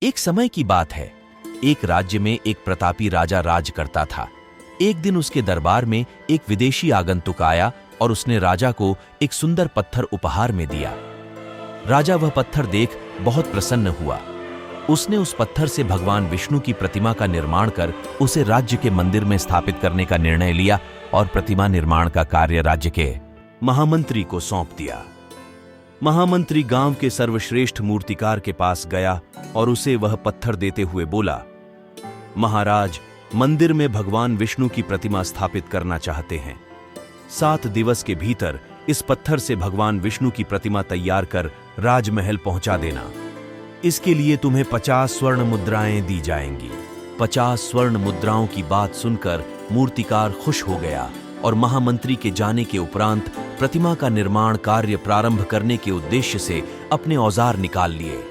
एक समय की बात है। एक राज्य में एक प्रतापी राजा राज करता था। एक दिन उसके दरबार में एक विदेशी आगंतुक आया और उसने राजा को एक सुंदर पत्थर उपहार में दिया। राजा वह पत्थर देख बहुत प्रसन्न हुआ। उसने उस पत्थर से भगवान विष्णु की प्रतिमा का निर्माण कर उसे राज्य के मंदिर में स्थापित करने का निर्णय लिया और प्रतिमा निर्माण का कार्य राज्य के महामंत्री को सौंप दिया। महामंत्री गांव के सर्वश्रेष्ठ मूर्तिकार के पास गया और उसे वह पत्थर देते हुए बोला, महाराज, मंदिर में भगवान विष्णु की प्रतिमा स्थापित करना चाहते हैं। 7 दिवस के भीतर इस पत्थर से भगवान विष्णु की प्रतिमा तैयार कर राजमहल पहुंचा देना। इसके लिए तुम्हें 50 स्वर्ण मुद्राएं दी जाएंगी। 50 स्वर्ण मुद्राओं की बात सुनकर मूर्तिकार खुश हो गया और महामंत्री के जाने के उपरांत प्रतिमा का निर्माण कार्य प्रारंभ करने के उद्देश्य से अपने औजार निकाल लिए।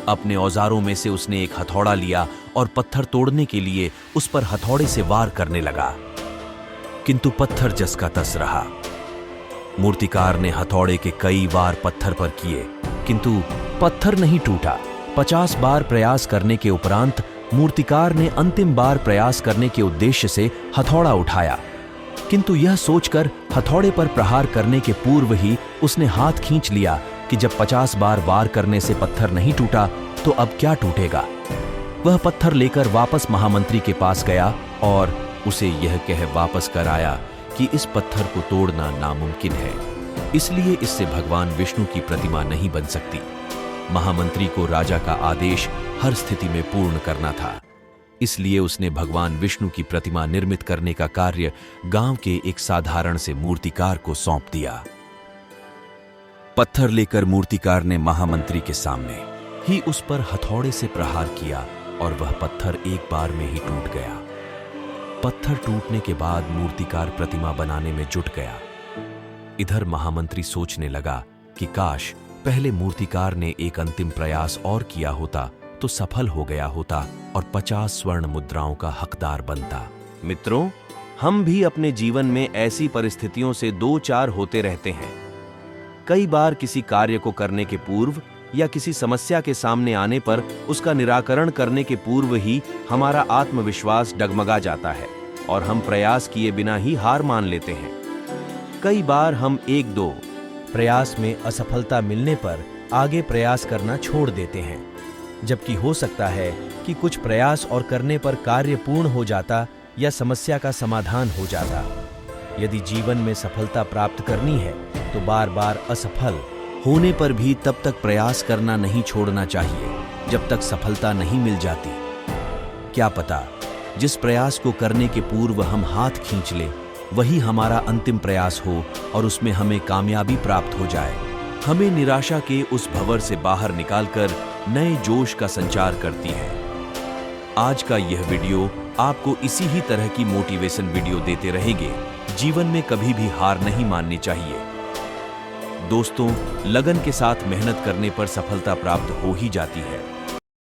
अपने औजारों में से उसने एक हथौड़ा लिया और पत्थर तोड़ने के लिए उस पर हथौड़े से वार करने लगा, किंतु पत्थर जस का तस रहा। मूर्तिकार ने हथौड़े के कई वार पत्थर पर किए, किंतु पत्थर नहीं टूटा। 50 बार प्रयास करने के उपरांत मूर्तिकार ने अंतिम बार प्रयास करने के उद्देश्य से हथौड़ा उठाया, किंतु यह सोचकर हथौड़े पर प्रहार करने के पूर्व ही उसने हाथ खींच लिया कि जब 50 बार वार करने से पत्थर नहीं टूटा तो अब क्या टूटेगा। वह पत्थर लेकर वापस महामंत्री के पास गया और उसे यह कह वापस कर आया कि इस पत्थर को तोड़ना नामुमकिन है, इसलिए इससे भगवान विष्णु की प्रतिमा नहीं बन सकती। महामंत्री को राजा का आदेश हर स्थिति में पूर्ण करना था, इसलिए उसने भगवान विष्णु की प्रतिमा निर्मित करने का कार्य गांव के एक साधारण से मूर्तिकार को सौंप दिया। पत्थर लेकर मूर्तिकार ने महामंत्री के सामने ही उस पर हथौड़े से प्रहार किया और वह पत्थर एक बार में ही टूट गया। पत्थर टूटने के बाद मूर्तिकार प्रतिमा बनाने में जुट गया। इधर महामंत्री सोचने लगा कि काश पहले मूर्तिकार ने एक अंतिम प्रयास और किया होता तो सफल हो गया होता और 50 स्वर्ण मुद्राओं का हकदार बनता। मित्रों, हम भी अपने जीवन में ऐसी परिस्थितियों से 2-4 होते रहते हैं। कई बार किसी कार्य को करने के पूर्व या किसी समस्या के सामने आने पर उसका निराकरण करने के पूर्व ही हमारा आत्मविश्वास डगमगा जाता है और हम प्रयास किए बिना ही हार मान लेते हैं। कई बार हम 1-2 प्रयास में असफलता मिलने पर आगे प्रयास करना छोड़ देते हैं, जबकि हो सकता है कि कुछ प्रयास और करने पर कार्य पूर्ण हो जाता या समस्या का समाधान हो जाता। यदि जीवन में सफलता प्राप्त करनी है तो बार बार असफल होने पर भी तब तक प्रयास करना नहीं छोड़ना चाहिए जब तक सफलता नहीं मिल जाती। क्या पता जिस प्रयास को करने के पूर्व हम हाथ खींच लें वही हमारा अंतिम प्रयास हो और उसमें हमें कामयाबी प्राप्त हो जाए। हमें निराशा के उस भंवर से बाहर निकालकर नए जोश का संचार करती है। आज का यह वीडियो आपको इसी ही तरह की मोटिवेशन वीडियो देते रहेंगे। जीवन में कभी भी हार नहीं माननी चाहिए। दोस्तों, लगन के साथ मेहनत करने पर सफलता प्राप्त हो ही जाती है।